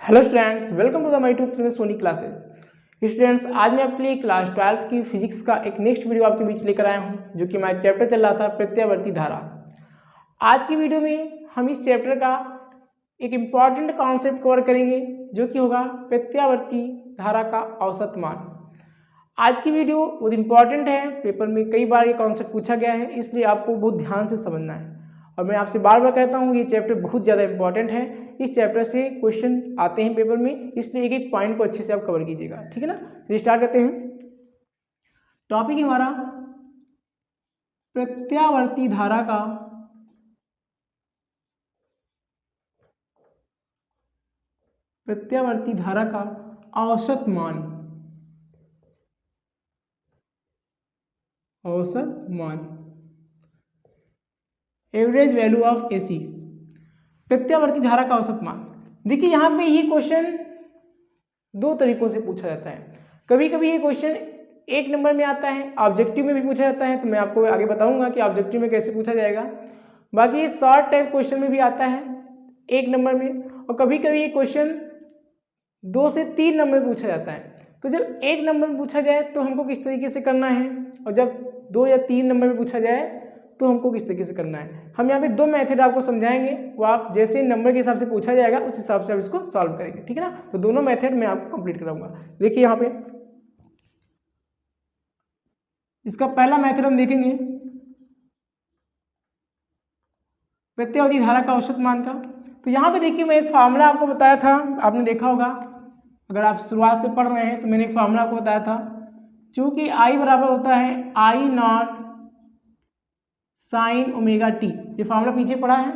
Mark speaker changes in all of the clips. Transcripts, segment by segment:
Speaker 1: Hello students, welcome to the my YouTube channel Soni classes. Students, आज मैं आपके लिए क्लास 12th की फिजिक्स का एक नेक्स्ट वीडियो आपके बीच लेकर आया हूं, जो कि हमारा चैप्टर चल रहा था प्रत्यावर्ती धारा। आज की वीडियो में हम इस चैप्टर का एक इम्पॉर्टेंट कॉन्सेप्ट कवर करेंगे, जो कि होगा प्रत्यावर्ती धारा का औसत मान। आज की वीडियो बहुत इंपॉर्टेंट है, पेपर में कई बार ये कॉन्सेप्ट पूछा गया है, इसलिए आपको बहुत ध्यान से समझना है। और मैं आपसे बार बार कहता हूँ ये चैप्टर बहुत ज़्यादा इंपॉर्टेंट है। इस चैप्टर से क्वेश्चन आते हैं पेपर में, इसलिए एक एक पॉइंट को अच्छे से आप कवर कीजिएगा, ठीक है ना। तो स्टार्ट करते हैं। टॉपिक है हमारा प्रत्यावर्ती धारा का औसत मान। एवरेज वैल्यू ऑफ एसी, प्रत्यावर्ती धारा का औसत मान। देखिए यहाँ पे ये क्वेश्चन दो तरीकों से पूछा जाता है। कभी कभी ये क्वेश्चन एक नंबर में आता है, ऑब्जेक्टिव में भी पूछा जाता है, तो मैं आपको आगे बताऊंगा कि ऑब्जेक्टिव में कैसे पूछा जाएगा। बाकी ये शॉर्ट टाइप क्वेश्चन में भी आता है एक नंबर में, और कभी कभी ये क्वेश्चन 2 से 3 नंबर में पूछा जाता है। तो जब एक नंबर में पूछा जाए तो हमको किस तरीके से करना है, और जब 2 या 3 नंबर में पूछा जाए तो हमको किस तरीके से करना है। हम यहाँ पे 2 मेथड आपको समझाएंगे, वो आप जैसे नंबर के हिसाब से पूछा जाएगा उस हिसाब से आप इसको सॉल्व करेंगे, ठीक है ना। तो दोनों मेथड मैं आपको कंप्लीट कराऊंगा। देखिए यहाँ पे इसका पहला मेथड हम देखेंगे प्रत्यावर्ती धारा का औसत मान का। तो यहाँ पे देखिए मैं एक फार्मूला आपको बताया था, आपने देखा होगा, अगर आप शुरुआत से पढ़ रहे हैं तो मैंने एक फार्मूला आपको बताया था, चूंकि आई बराबर होता है I not sine omega T. ये फार्मूला पीछे पढ़ा है।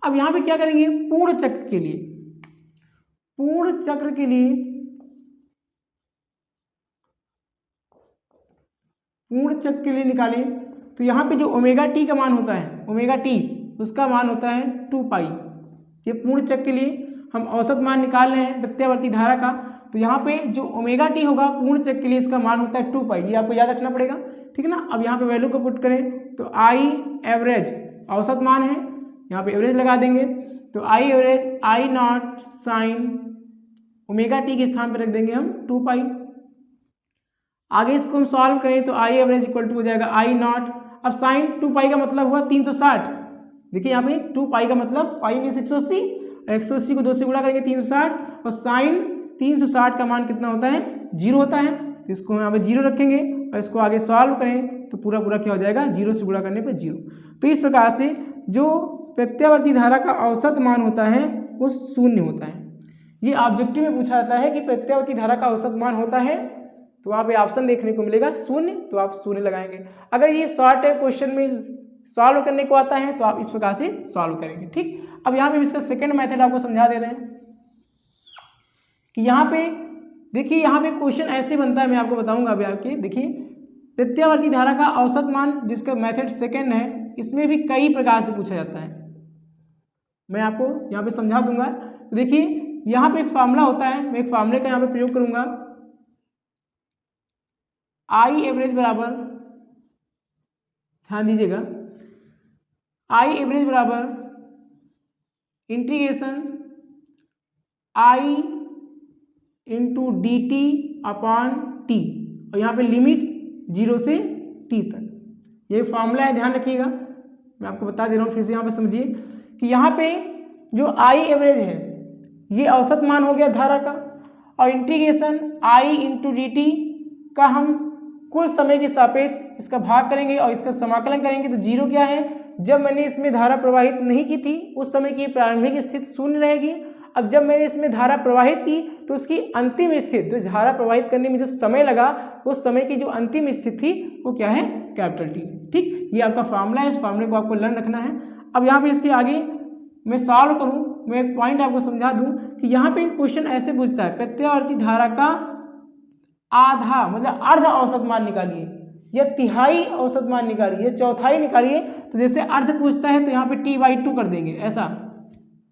Speaker 1: अब यहाँ पे क्या करेंगे, पूर्ण चक्र के लिए निकालें। तो यहाँ पे जो ओमेगा टी का मान होता है, ओमेगा टी उसका मान होता है 2 पाई। ये पूर्ण चक्र के लिए हम औसत मान निकाल रहे हैं प्रत्यावर्ती धारा का। तो यहाँ पे जो ओमेगा टी होगा पूर्ण चक्र के लिए उसका मान होता है 2 पाई, ये आपको याद रखना पड़ेगा, ठीक है ना। अब यहाँ पे वैल्यू को पुट करें तो आई एवरेज औसत मान है, यहाँ पे एवरेज लगा देंगे। तो I average I not sine omega T के स्थान पर रख देंगे हम 2 पाई। आगे इसको हम सॉल्व करें तो आई एवरेज इक्वल टू हो जाएगा आई नॉट। अब साइन 2 पाई का मतलब हुआ 360। देखिए यहाँ पे 2 पाई का मतलब पाई मीन्स 180, 180 को 2 से गुणा करेंगे 360, और साइन 360 का मान कितना होता है, 0 होता है। तो इसको यहाँ पे 0 रखेंगे और इसको आगे सॉल्व करें तो पूरा क्या हो जाएगा, 0 से गुणा करने पर 0। तो इस प्रकार से जो प्रत्यावर्ती धारा का औसत मान होता है वो 0 होता है। ये ऑब्जेक्टिव में पूछा जाता है कि प्रत्यावर्ती धारा का औसत मान होता है, तो वहाँ पे ऑप्शन देखने को मिलेगा 0, तो आप 0 लगाएंगे। अगर ये शॉर्ट टाइप क्वेश्चन में सॉल्व करने को आता है तो आप इस प्रकार से सॉल्व करेंगे, ठीक। अब यहाँ पे इसका सेकंड मेथड आपको समझा दे रहे हैं कि यहाँ पे देखिए, यहाँ पे क्वेश्चन ऐसे बनता है, मैं आपको बताऊंगा अभी आपके। देखिए प्रत्यावर्ती धारा का औसत मान जिसका मेथड सेकंड है, इसमें भी कई प्रकार से पूछा जाता है, मैं आपको यहाँ पे समझा दूंगा। तो देखिए यहाँ पे एक फार्मूला होता है, मैं एक फार्मूले का यहाँ पे प्रयोग करूंगा। आई एवरेज बराबर, ध्यान दीजिएगा, आई एवरेज बराबर इंटीग्रेशन आई into D T upon T, और यहाँ पे लिमिट 0 से t तक। ये फार्मूला है, ध्यान रखिएगा, मैं आपको बता दे रहा हूँ फिर से। यहाँ पे समझिए कि यहाँ पे जो आई एवरेज है ये औसत मान हो गया धारा का, और इंटीग्रेशन आई इंटू डी टी का हम कुल समय के सापेक्ष इसका भाग करेंगे और इसका समाकलन करेंगे। तो 0 क्या है, जब मैंने इसमें धारा प्रवाहित नहीं की थी उस समय की प्रारंभिक स्थिति 0 रहेगी। अब जब मैंने इसमें धारा प्रवाहित की तो उसकी अंतिम स्थिति, जो धारा प्रवाहित करने में जो समय लगा उस समय की जो अंतिम स्थिति थी वो क्या है, कैपिटल टी, ठीक। ये आपका फार्मूला है, इस फार्मूले को आपको लर्न रखना है। अब यहाँ पे इसके आगे मैं सॉल्व करूँ, मैं एक पॉइंट आपको समझा दूँ कि यहाँ पे क्वेश्चन ऐसे पूछता है प्रत्यावर्ती धारा का आधा मतलब अर्ध औसत मान निकालिए, या तिहाई औसत मान निकालिए, या चौथाई निकालिए। तो जैसे अर्ध पूछता है तो यहाँ पे t/2 कर देंगे, ऐसा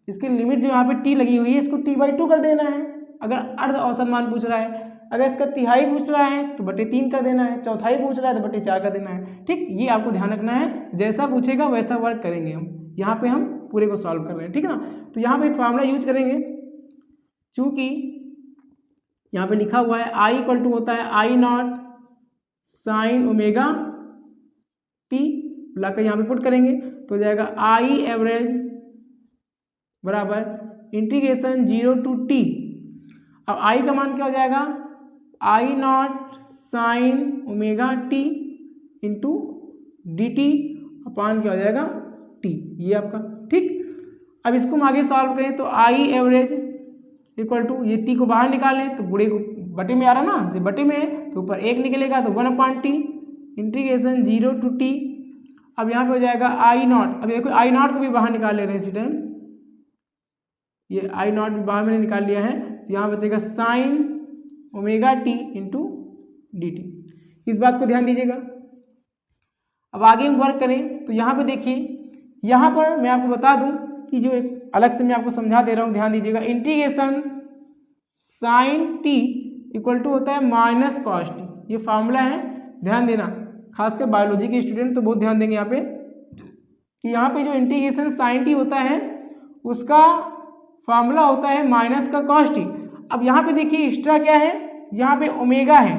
Speaker 1: इसकी लिमिट जो यहाँ पे t लगी हुई है इसको t/2 कर देना है, अगर अर्ध औसत मान पूछ रहा है। अगर इसका तिहाई पूछ रहा है तो बटे 3 कर देना है, चौथाई पूछ रहा है तो बटे 4 कर देना है, ठीक। ये आपको ध्यान रखना है, जैसा पूछेगा वैसा वर्क करेंगे हम। यहाँ पे हम पूरे को सॉल्व कर रहे हैं, ठीक है ना। तो यहाँ पे एक फार्मूला यूज करेंगे चूंकि यहाँ पे लिखा हुआ है I इक्वल टू होता है I not sine omega T, लाकर यहाँ पे पुट करेंगे तो हो जाएगा आई एवरेज बराबर इंटीग्रेशन 0 टू टी। अब I का मान क्या हो जाएगा, I not sine omega T into D T upon क्या हो जाएगा टी, ये आपका ठीक। अब इसको हम आगे सॉल्व करें तो आई एवरेज इक्वल टू ये टी को बाहर निकालें तो बूढ़े को बटे में आ रहा ना, जब बटे में है तो ऊपर 1 निकलेगा तो 1/t इंटीग्रेशन 0 टू टी। अब यहाँ पे हो जाएगा आई नॉट, अब देखो आई नॉट को भी बाहर निकाल ले रहे हैं इसी टाइम, ये आई नॉट भी बाहर मैंने निकाल लिया है तो यहाँ बचेगा sign omega T into D T. इस बात को ध्यान दीजिएगा। अब आगे हम वर्क करें तो यहाँ पे देखिए, यहाँ पर मैं आपको बता दूं कि जो एक अलग से मैं आपको समझा दे रहा हूँ, ध्यान दीजिएगा। Integration sine t equal to होता है माइनस कॉस टी, ये फार्मूला है, ध्यान देना, खासकर बायोलॉजी के स्टूडेंट तो बहुत ध्यान देंगे यहाँ पे कि यहाँ पे जो इंटीग्रेशन साइन टी होता है उसका फार्मूला होता है माइनस का कॉस टी। अब यहाँ पे देखिए एक्स्ट्रा क्या है, यहाँ पे ओमेगा है,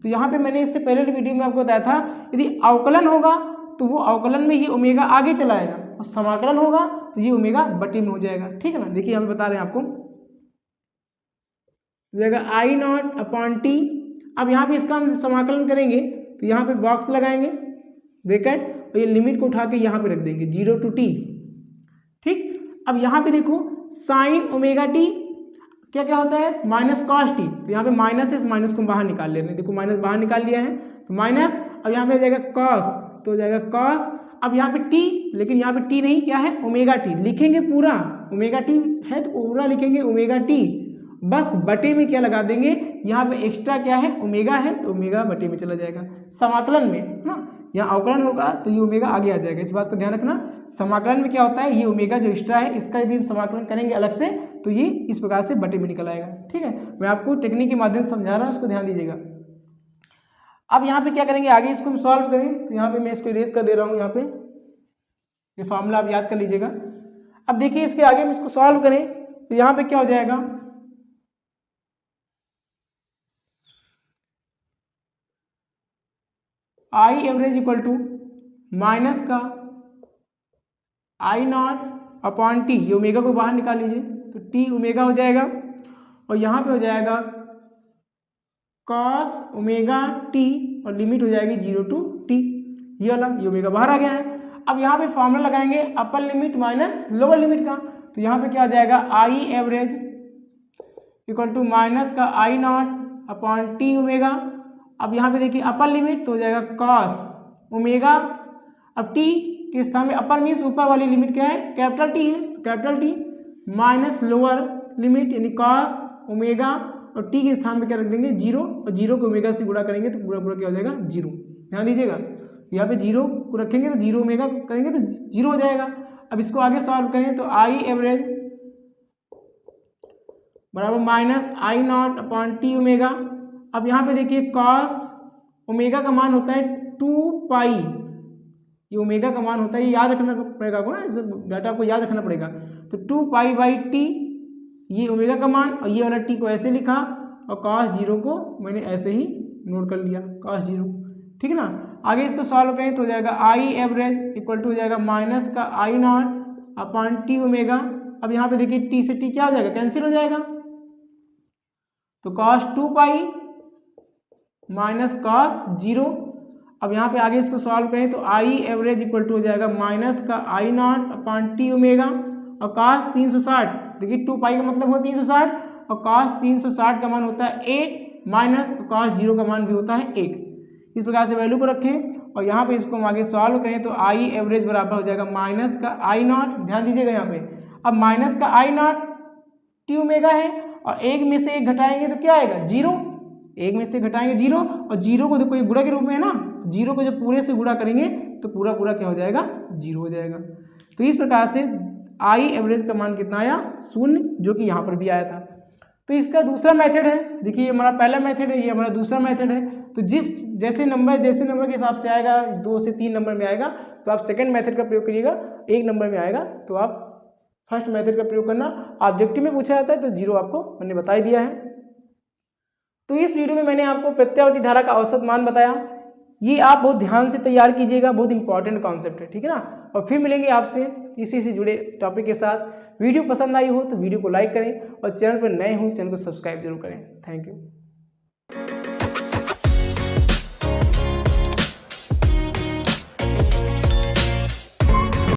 Speaker 1: तो यहाँ पे मैंने इससे पहले वीडियो में आपको बताया था यदि अवकलन होगा तो वो अवकलन में ही ओमेगा आगे चला आएगा और समाकलन होगा तो ये ओमेगा बटे में हो जाएगा, ठीक है ना। देखिए यहाँ पे बता रहे हैं आपको, हो जाएगा आई नॉट अपॉन टी। अब यहाँ पे इसका हम समाकलन करेंगे तो यहाँ पे बॉक्स लगाएंगे ब्रैकेट और ये लिमिट को उठा के यहाँ पे रख देंगे 0 टू टी, ठीक। अब यहाँ पे देखो साइन ओमेगा टी क्या क्या होता है माइनस कॉस टी, तो यहाँ पे माइनस है, इस माइनस को बाहर निकाल ले रहे हैं, देखो माइनस बाहर निकाल लिया है तो माइनस। अब यहाँ पे हो जाएगा कॉस, तो हो जाएगा कॉस। अब यहाँ पे टी, लेकिन यहाँ पे टी नहीं, क्या है ओमेगा टी, लिखेंगे पूरा ओमेगा टी है तो पूरा लिखेंगे ओमेगा टी, बस बटे में क्या लगा देंगे, यहाँ पे एक्स्ट्रा क्या है ओमेगा है तो ओमेगा बटे में चला जाएगा। समाकलन में ना यहाँ अवकलन होगा तो ये ओमेगा आगे आ जाएगा, इस बात को ध्यान रखना। समाकलन में क्या होता है, ये ओमेगा जो एक्स्ट्रा है इसका यदि हम समाकलन करेंगे अलग से तो ये इस प्रकार से बटे में निकल आएगा, ठीक है। मैं आपको टेक्निक के माध्यम से समझा रहा हूँ, उसको ध्यान दीजिएगा। अब यहाँ पे क्या करेंगे, आगे इसको हम सॉल्व करें तो यहाँ पे मैं इसको इरेज कर दे रहा हूँ, यहाँ पे ये फार्मूला आप याद कर लीजिएगा। अब देखिए इसके आगे हम इसको सॉल्व करें तो यहाँ पे क्या हो जाएगा, I average equal to minus का आई नॉट अपॉन टी, ये ओमेगा को बाहर निकाल लीजिए तो टी ओमेगा हो जाएगा और यहाँ पे हो जाएगा कॉस ओमेगा टी और लिमिट हो जाएगी 0 टू टी, ये वाला, ये ओमेगा बाहर आ गया है। अब यहाँ पे फॉर्मूला लगाएंगे upper limit minus lower limit का, तो यहाँ पे क्या आ जाएगा I average equal to minus का I naught upon t omega. अब यहाँ पे देखिए अपर लिमिट तो हो जाएगा कॉस ओमेगा, अब टी के स्थान में अपर मीन्स ऊपर वाली लिमिट क्या है कैपिटल टी है, capital T minus lower limit यानी कॉस ओमेगा और टी के स्थान में क्या रख देंगे 0 और 0 को ओमेगा से गुणा करेंगे तो पूरा पूरा क्या हो जाएगा 0। ध्यान दीजिएगा यहाँ पे 0 को रखेंगे तो 0 ओमेगा करेंगे तो 0 हो जाएगा। अब इसको आगे सॉल्व करें तो आई एवरेज बराबर माइनस आई नॉट अपॉन टी ओमेगा। अब यहाँ पे देखिए कॉस ओमेगा का मान होता है 2 पाई, ये ओमेगा का मान होता है, ये याद रखना पड़ेगा आपको ना, इस डाटा को याद रखना पड़ेगा। तो 2 पाई बाई टी ये ओमेगा का मान और ये वाला टी को ऐसे लिखा और कॉस 0 को मैंने ऐसे ही नोट कर लिया कॉस 0, ठीक है ना। आगे इसको सॉल्व करें तो हो जाएगा आई एवरेज इक्वल टू हो जाएगा माइनस का I naught upon t omega. अब यहाँ पे देखिए टी से टी क्या हो जाएगा कैंसिल हो जाएगा तो कॉस 2 पाई माइनस कॉस 0। अब यहाँ पे आगे इसको सॉल्व करें तो आई एवरेज इक्वल टू हो जाएगा माइनस का I naught upon t omega और कॉस 360, देखिए 2 पाई का मतलब हो 360 और कॉस 360 का मान होता है 1 माइनस कॉस 0 का मान भी होता है 1। इस प्रकार से वैल्यू को रखें और यहाँ पे इसको हम आगे सॉल्व करें तो आई एवरेज बराबर हो जाएगा माइनस का आई नॉट, ध्यान दीजिएगा यहाँ पे, अब माइनस का आई नॉट टी ओमेगा है और 1 में से 1 घटाएंगे तो क्या आएगा 0, 1 में से घटाएंगे 0 और 0 को देखो ये गुणा के रूप में है ना, 0 को जब पूरे से गुणा करेंगे तो पूरा पूरा क्या हो जाएगा 0 हो जाएगा। तो इस प्रकार से आई एवरेज का मान कितना आया 0, जो कि यहाँ पर भी आया था। तो इसका दूसरा मेथड है, देखिए ये हमारा पहला मेथड है, ये हमारा दूसरा मेथड है। तो जैसे नंबर के हिसाब से आएगा 2 से 3 नंबर में आएगा तो आप सेकंड मेथड का प्रयोग करिएगा, 1 नंबर में आएगा तो आप फर्स्ट मेथड का प्रयोग करना। ऑब्जेक्टिव में पूछा जाता है तो 0 आपको मैंने बता ही दिया है। तो इस वीडियो में मैंने आपको प्रत्यावर्ती धारा का औसत मान बताया। ये आप बहुत ध्यान से तैयार कीजिएगा, बहुत इंपॉर्टेंट कॉन्सेप्ट है, ठीक है ना। और फिर मिलेंगे आपसे इसी से जुड़े टॉपिक के साथ। वीडियो पसंद आई हो तो वीडियो को लाइक करें और चैनल पर नए हो चैनल को सब्सक्राइब जरूर करें। Thank you.